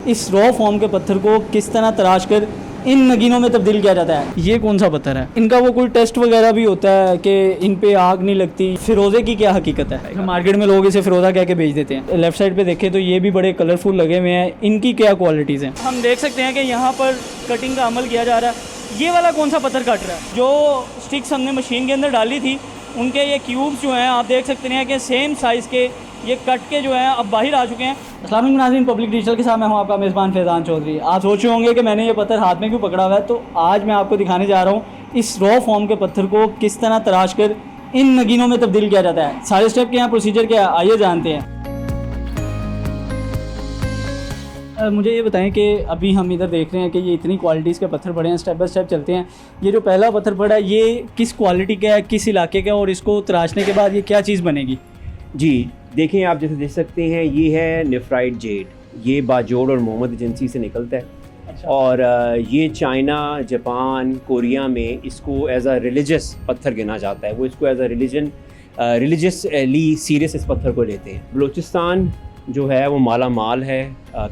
इस raw form के पत्थर को किस तरह तराश कर इन नगीनों में तब्दील किया जाता है। ये कौन सा पत्थर है? इनका वो कोई टेस्ट वगैरह भी होता है कि इन पे आग नहीं लगती? फिरोज़े की क्या हकीकत है? मार्केट में लोग इसे फिरोज़ा कह के बेच देते हैं। लेफ्ट साइड पे देखें तो ये भी बड़े कलरफुल लगे हुए हैं। इनकी क्या क्वालिटीज़ हैं? हम देख सकते हैं कि यहाँ पर कटिंग का अमल किया जा रहा है। ये वाला कौन सा पत्थर कट रहा है? जो स्टिक्स हमने मशीन के अंदर डाली थी उनके ये क्यूब्स जो हैं आप देख सकते हैं कि सेम साइज़ के ये कट के जो हैं अब बाहर आ चुके हैं। अस्सलाम वालेकुम नाज़रीन, पब्लिक डिजिटल के साथ मैं हूं आपका मेज़बान फैज़ान चौधरी। आप सोच रहे होंगे कि मैंने ये पत्थर हाथ में क्यों पकड़ा हुआ है, तो आज मैं आपको दिखाने जा रहा हूं इस रॉ फॉर्म के पत्थर को किस तरह तराश कर इन नगीनों में तब्दील किया जाता है। सारे स्टेप क्या हैं, प्रोसीजर क्या है, आइए जानते हैं। मुझे ये बताएं कि अभी हम इधर देख रहे हैं कि ये इतनी क्वालिटीज़ के पत्थर पड़े हैं, स्टेप बाय स्टेप चलते हैं। ये जो पहला पत्थर पड़ा है ये किस क्वालिटी का है, किस इलाके का है और इसको तराशने के बाद ये क्या चीज़ बनेगी? जी देखें, आप जैसे देख सकते हैं ये है नेफ्राइट जेड। ये बाजोड़ और मोहम्मद एजेंसी से निकलता है। अच्छा। और ये चाइना, जापान, कोरिया में इसको एज अ रिलीजियस पत्थर गिना जाता है। वो इसको एज अ रिलीजियसली सीरियस इस पत्थर को लेते हैं। बलूचिस्तान जो है वो माला माल है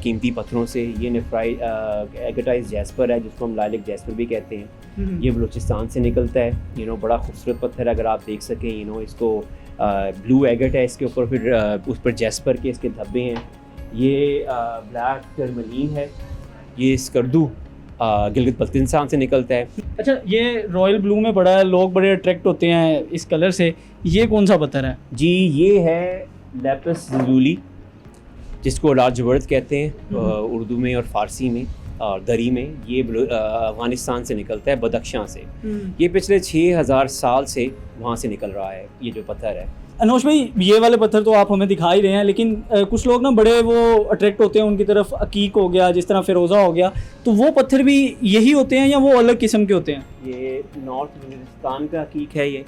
कीमती पत्थरों से। ये नेफ्राइट एगेटाइज जैस्पर है जिसको हम लालिक जैस्पर भी कहते हैं। ये बलूचिस्तान से निकलता है। बड़ा खूबसूरत पत्थर है, अगर आप देख सकें। इसको ब्लू एगेट है इसके ऊपर, फिर उस पर जैस्पर के इसके धब्बे हैं। ये ब्लैक टर्मलीन है। ये स्कर्दू गिलगित बल्तिस्तान से निकलता है। अच्छा, ये रॉयल ब्लू में पड़ा है, लोग बड़े अट्रैक्ट होते हैं इस कलर से। ये कौन सा पत्थर है? जी ये है लैपिस lazuli, जिसको लाजवर्द कहते हैं उर्दू में और फ़ारसी में और दरी में। ये अफ़गानिस्तान से निकलता है, बदख्शां से। ये पिछले 6000 साल से वहाँ से निकल रहा है ये जो पत्थर है। अनोश भाई, ये वाले पत्थर तो आप हमें दिखा ही रहे हैं, लेकिन कुछ लोग ना बड़े वो अट्रैक्ट होते हैं उनकी तरफ। अकीक हो गया, जिस तरह फिरोज़ा हो गया, तो वो पत्थर भी यही होते हैं या वो अलग किस्म के होते हैं? ये नॉर्थ वज़ीरिस्तान का अकीक है। ये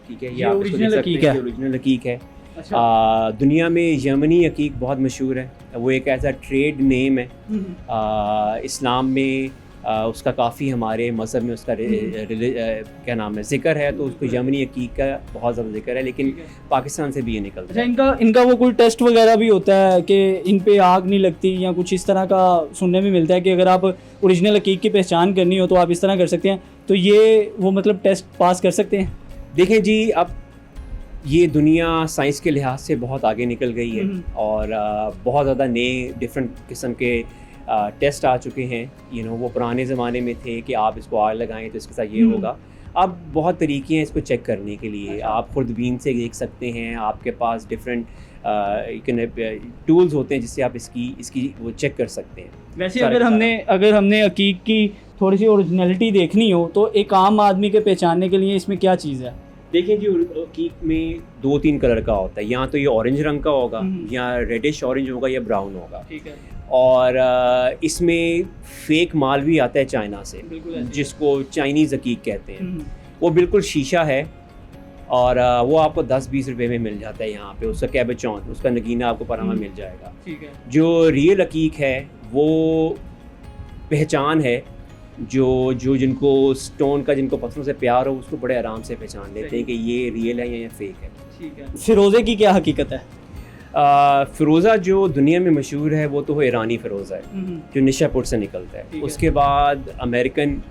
ठीक है, ये ओरिजिनल अकीक है। ओरिजिनल अकीक है। अच्छा। दुनिया में यमनी अकीक बहुत मशहूर है। वो एक ऐसा ट्रेड नेम है। इस्लाम में उसका काफ़ी, हमारे मज़हब में उसका क्या नाम है, ज़िक्र है। तो उसको यमनी अकीक का बहुत ज़्यादा ज़िक्र है, लेकिन पाकिस्तान से भी ये निकलता है। अच्छा, इनका वो कोई टेस्ट वगैरह भी होता है कि इन पे आग नहीं लगती या कुछ इस तरह का सुनने में मिलता है कि अगर आप ओरिजिनल अकीक की पहचान करनी हो तो आप इस तरह कर सकते हैं। तो ये वो मतलब टेस्ट पास कर सकते हैं? देखें जी, अब ये दुनिया साइंस के लिहाज से बहुत आगे निकल गई है और बहुत ज़्यादा नए डिफरेंट किस्म के टेस्ट आ चुके हैं। वो पुराने ज़माने में थे कि आप इसको आग लगाएं तो इसके साथ ये होगा। अब बहुत तरीके हैं इसको चेक करने के लिए। अच्छा। आप खुर्दबीन से देख सकते हैं, आपके पास डिफरेंट टूल्स होते हैं जिससे आप इसकी वो चेक कर सकते हैं। वैसे अगर हमने अकीक की थोड़ी सी ओरिजिनलिटी देखनी हो तो एक आम आदमी के पहचानने के लिए इसमें क्या चीज़ है? देखिए जी, अकीक में 2-3 कलर का होता है। या तो ये ऑरेंज रंग का होगा, या रेडिश ऑरेंज होगा, या ब्राउन होगा। ठीक है। और इसमें फेक माल भी आता है चाइना से, जिसको चाइनीज़ अकीक कहते हैं। वो बिल्कुल शीशा है और वो आपको 10-20 रुपए में मिल जाता है यहाँ पे। उसका कैबेचॉन, उसका नगीना आपको परामा मिल जाएगा। ठीक है। जो रियल अकीक है वो पहचान है, जो जिनको स्टोन का, जिनको पत्थरों से प्यार हो, उसको बड़े आराम से पहचान लेते हैं कि ये रियल है या फेक है। ठीक है। फिरोज़े की क्या हकीकत है? फ़िरोज़ा जो दुनिया में मशहूर है वो तो वो ईरानी फ़िरोज़ा है जो निशापुर से निकलता है। उसके बाद अमेरिकन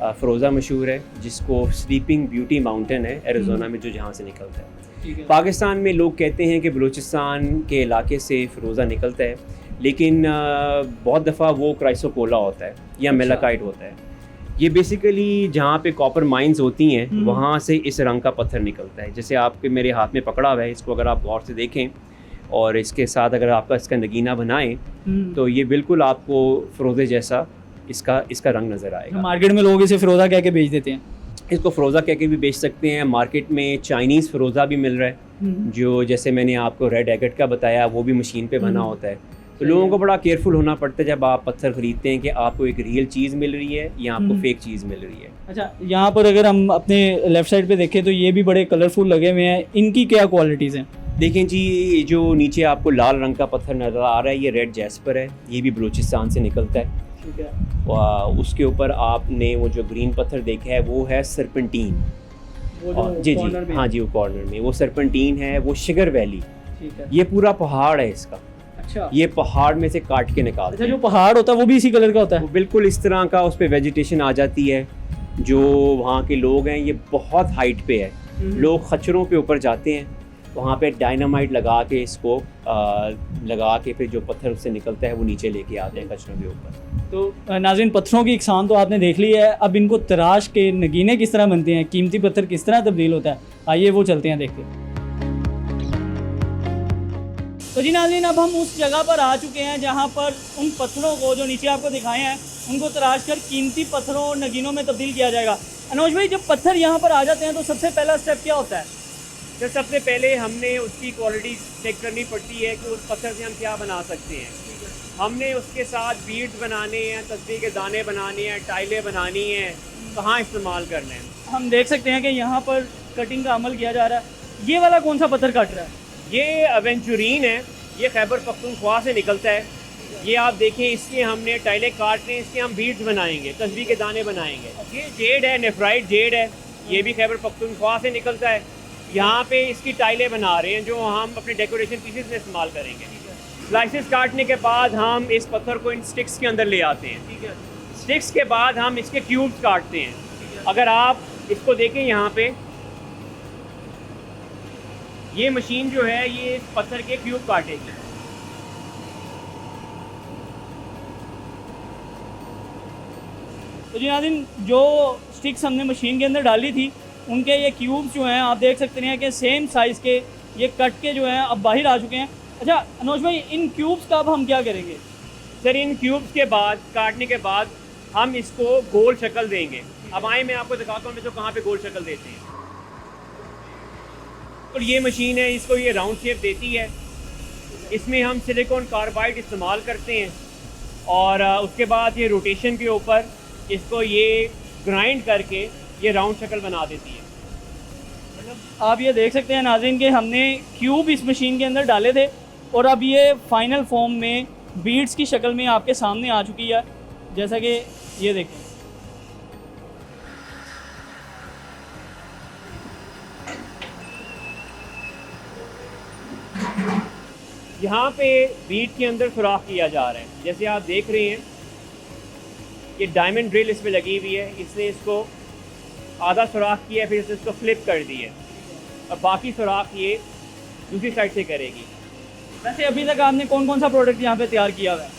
फ़िरोज़ा मशहूर है, जिसको स्लीपिंग ब्यूटी माउंटेन है एरिज़ोना में, जो जहाँ से निकलता है। पाकिस्तान में लोग कहते हैं कि बलूचिस्तान के इलाके से फ़िरोज़ा निकलता है, लेकिन बहुत दफ़ा वो क्राइसोकोला होता है या मेलाकाइट होता है। ये बेसिकली जहाँ पे कॉपर माइंस होती हैं वहाँ से इस रंग का पत्थर निकलता है। जैसे आपके मेरे हाथ में पकड़ा हुआ है, इसको अगर आप गौर से देखें और इसके साथ अगर आपका इसका नगीना बनाएं तो ये बिल्कुल आपको फ़िरोज़े जैसा इसका रंग नज़र आएगा। मार्केट में लोग इसे फिरोज़ा कह के बेच देते हैं। इसको फ़िरोज़ा कह के भी बेच सकते हैं। मार्केट में चाइनीज़ फ़िरोज़ा भी मिल रहा है, जो जैसे मैंने आपको रेड एगेट का बताया, वो भी मशीन पे बना होता है। तो लोगों को बड़ा केयरफुल होना पड़ता है जब आप पत्थर ख़रीदते हैं कि आपको एक रियल चीज़ मिल रही है या आपको फेक चीज़ मिल रही है। अच्छा, यहाँ पर अगर हम अपने लेफ़्ट साइड पे देखें तो ये भी बड़े कलरफुल लगे हुए हैं। इनकी क्या क्वालिटीज़ हैं? देखें जी, जो नीचे आपको लाल रंग का पत्थर नज़र आ रहा है, ये रेड जैस्पर है। ये भी बलूचिस्तान से निकलता है। ठीक है। उसके ऊपर आपने वो जो ग्रीन पत्थर देखा है वो है सरपेंटीन। जी हाँ जी, वो कॉर्नर में वो सरपेंटीन है, वो शुगर वैली। ठीक है। ये पूरा पहाड़ है इसका। अच्छा ये पहाड़ में से काट के निकालते अच्छा, हैं। जो पहाड़ होता है वो भी इसी कलर का होता वो है? बिल्कुल इस तरह का उस पर वेजिटेशन आ जाती है। जो वहाँ के लोग हैं, ये बहुत हाइट पे है, लोग खच्चरों पे ऊपर जाते हैं, वहाँ पे डायनामाइट लगा के इसको लगा के फिर जो पत्थर उससे निकलता है वो नीचे लेके आते हैं खच्चरों के ऊपर। तो नाज़रीन, पत्थरों की इकसाम तो आपने देख ली है, अब इनको तराश के नगीने किस तरह बनते हैं, कीमती पत्थर किस तरह तब्दील होता है, आइए वो चलते हैं देखते हैं। तो जी नाज़रीन, अब हम उस जगह पर आ चुके हैं जहाँ पर उन पत्थरों को जो नीचे आपको दिखाए हैं उनको तराश कर कीमती पत्थरों और नगीनों में तब्दील किया जाएगा। अनोज भाई, जब पत्थर यहाँ पर आ जाते हैं तो सबसे पहला स्टेप क्या होता है? तो सबसे पहले हमने उसकी क्वालिटी चेक करनी पड़ती है कि उस पत्थर से हम क्या बना सकते हैं। हमने उसके साथ बीड्स बनाने हैं, तस्बीह के दाने बनाने हैं, टाइलें बनानी हैं, कहाँ इस्तेमाल करना है। हम देख सकते हैं कि यहाँ पर कटिंग का अमल किया जा रहा है। ये वाला कौन सा पत्थर काट रहा है? ये एवेंचुरीन है, ये खैबर पख्तूनख्वा से निकलता है। ये आप देखें, इसके हमने टाइलें काट रहे हैं, इसके हम बीड्स बनाएंगे, तस्बीह के दाने बनाएंगे। ये जेड है, नेफ्राइट जेड है, ये भी खैबर पख्तूनख्वा से निकलता है। यहाँ पे इसकी टाइलें बना रहे हैं जो हम अपने डेकोरेशन पीसेस में इस्तेमाल करेंगे। स्लाइसेस काटने के बाद हम इस पत्थर को इन स्टिक्स के अंदर ले आते हैं। ठीक है। स्टिक्स के बाद हम इसके क्यूब्स काटते हैं। अगर आप इसको देखें यहाँ पे, ये मशीन जो है ये इस पत्थर के क्यूब काटेगी। तो जी नाज़रीन, जो स्टिक्स हमने मशीन के अंदर डाली थी उनके ये क्यूब्स जो हैं आप देख सकते हैं कि सेम साइज़ के ये कट के जो हैं अब बाहर आ चुके हैं। अच्छा अनोज भाई, इन क्यूब्स का अब हम क्या करेंगे? सर, इन क्यूब्स के बाद, काटने के बाद हम इसको गोल शक्ल देंगे। अब आए मैं आपको दिखाता हूँ मैं तो कहाँ पे गोल शक्ल देते हैं। और ये मशीन है, इसको ये राउंड शेप देती है। इसमें हम सिलिकॉन कार्बाइड इस्तेमाल करते हैं और उसके बाद ये रोटेशन के ऊपर इसको ये ग्राइंड करके ये राउंड शक्ल बना देती है। आप ये देख सकते हैं नाज़रीन कि हमने क्यूब इस मशीन के अंदर डाले थे और अब ये फाइनल फॉर्म में बीड्स की शक्ल में आपके सामने आ चुकी है, जैसा कि ये देखें। यहाँ पे बीट के अंदर सुराख किया जा रहा है। जैसे आप देख रहे हैं ये डायमंड ड्रिल इसमें लगी हुई है, इसने इसको आधा सुराख किया, फिर इसने इसको फ्लिप कर दिया। अब बाकी सुराख ये दूसरी साइड से करेगी। वैसे अभी तक आपने कौन कौन सा प्रोडक्ट यहाँ पे तैयार किया हुआ है?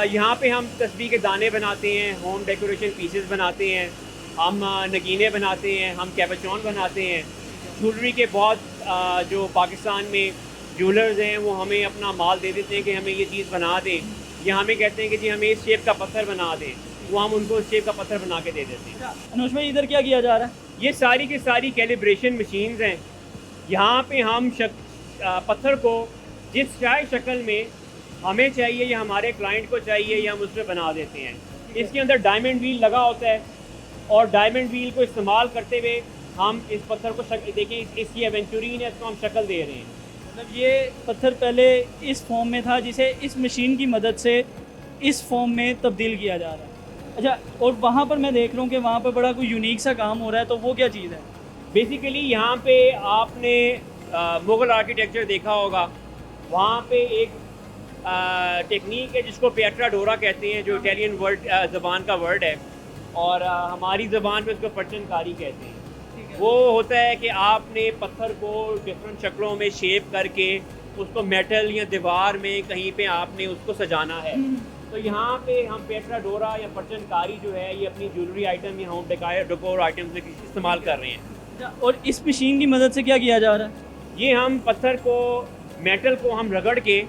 यहाँ पे हम तस्बीह के दाने बनाते हैं, होम डेकोरेशन पीसेस बनाते हैं, हम नगीने बनाते हैं, हम कैपुचॉन बनाते हैं। ज्वेलरी के बहुत जो पाकिस्तान में ज्वेलर्स हैं वो हमें अपना माल दे देते हैं कि हमें ये चीज़ बना दें, या हमें कहते हैं कि जी हमें इस शेप का पत्थर बना दें, वो हम उनको इस शेप का पत्थर बना के दे देते हैं। अनुज भाई, इधर क्या किया जा रहा है? ये सारी की सारी कैलिब्रेशन मशीन्स हैं। यहाँ पे हम पत्थर को जिस चाहे शक्ल में हमें चाहिए या हमारे क्लाइंट को चाहिए या हम उस पर बना देते हैं। इसके अंदर डायमंड व्हील लगा होता है और डायमंड व्हील को इस्तेमाल करते हुए हम इस पत्थर को देखिए, इसकी एवेंचुरीन है, इसको हम शक्ल दे रहे हैं। मतलब ये पत्थर पहले इस फॉर्म में था जिसे इस मशीन की मदद से इस फॉर्म में तब्दील किया जा रहा है। अच्छा, और वहाँ पर मैं देख रहा हूँ कि वहाँ पर बड़ा कोई यूनिक सा काम हो रहा है, तो वो क्या चीज़ है? बेसिकली यहाँ पे आपने मुग़ल आर्किटेक्चर देखा होगा, वहाँ पे एक टेक्निक है जिसको पिएट्रा डोरा कहते हैं, जो इटालियन वर्ड ज़बान का वर्ड है, और हमारी ज़बान पे उसको परचनकारी कहते हैं। वो होता है कि आपने पत्थर को डिफरेंट शक्लों में शेप करके उसको मेटल या दीवार में कहीं पे आपने उसको सजाना है। तो यहाँ पे हम पिएट्रा डोरा या परचनकारी जो है ये अपनी ज्वेलरी आइटम या होम डेकोर आइटम्स में इस्तेमाल कर रहे हैं। और इस मशीन की मदद से क्या किया जा रहा है? ये हम पत्थर को, मेटल को हम रगड़ के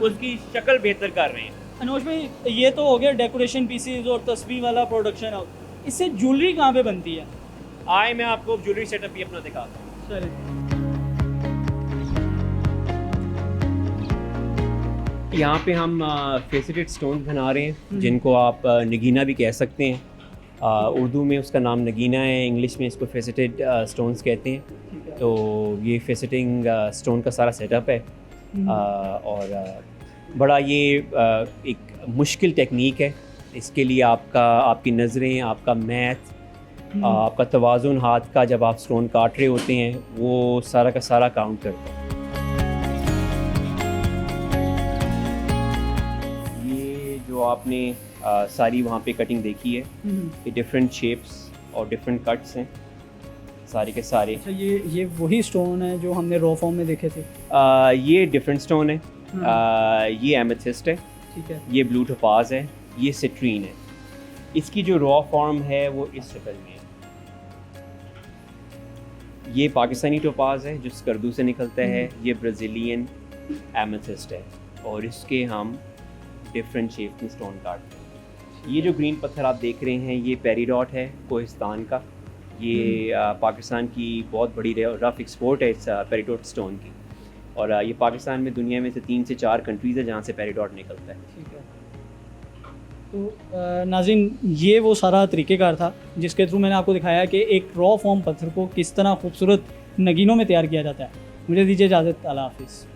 उसकी शक्ल बेहतर कर रहे हैं। अनुज भाई, ये तो हो गया डेकोरेशन पीसेस और तस्वीर वाला प्रोडक्शन हाउस, इससे ज्वेलरी कहाँ पे बनती है? आए मैं आपको ज्वेलरी सेटअप भी अपना दिखाता हूँ। चलिए। यहाँ पे हम फेसेटेड स्टोन बना रहे हैं जिनको आप नगीना भी कह सकते हैं। उर्दू में उसका नाम नगीना है, इंग्लिश में इसको फेसेटेड स्टोन्स कहते हैं। तो ये फेसेटिंग स्टोन का सारा सेटअप है और बड़ा ये एक मुश्किल टेक्निक है। इसके लिए आपकी नज़रें, आपका मैथ, आपका तवाज़ुन हाथ का, जब आप स्टोन काट रहे होते हैं वो सारा का सारा काउंट करता है। आपने सारी वहाँ पे कटिंग देखी है, ये डिफरेंट शेप्स और डिफरेंट कट्स हैं सारे के सारे। अच्छा, ये वही स्टोन है जो हमने रॉ फॉर्म में देखे थे? ये डिफरेंट स्टोन है, ये एमेथिस्ट है, ठीक है। ये ब्लू टोपाज है, ये सिट्रीन है। इसकी जो रॉ फॉर्म है वो इस शक्ल में है। ये पाकिस्तानी टोपाज है जो स्कर्दू से निकलता है, ये ब्राज़ीलियन एमेथिस्ट है और इसके हम डिफरेंट शेप में स्टोन काटते हैं। ये जो ग्रीन पत्थर आप देख रहे हैं ये पेरीडॉट है कोहिस्तान का। ये पाकिस्तान की बहुत बड़ी रफ़ एक्सपोर्ट है इस पेरीडॉट स्टोन की, और ये पाकिस्तान में दुनिया में से 3 से 4 कंट्रीज़ है जहाँ से पेरीडॉट निकलता है। ठीक है। तो नाज़रीन, ये वो सारा तरीक़ेकार था जिसके थ्रू मैंने आपको दिखाया कि एक रॉ फॉर्म पत्थर को किस तरह खूबसूरत नगीनों में तैयार किया जाता है। मुझे दीजिए इजाज़त, अल्लाह हाफ़िज़।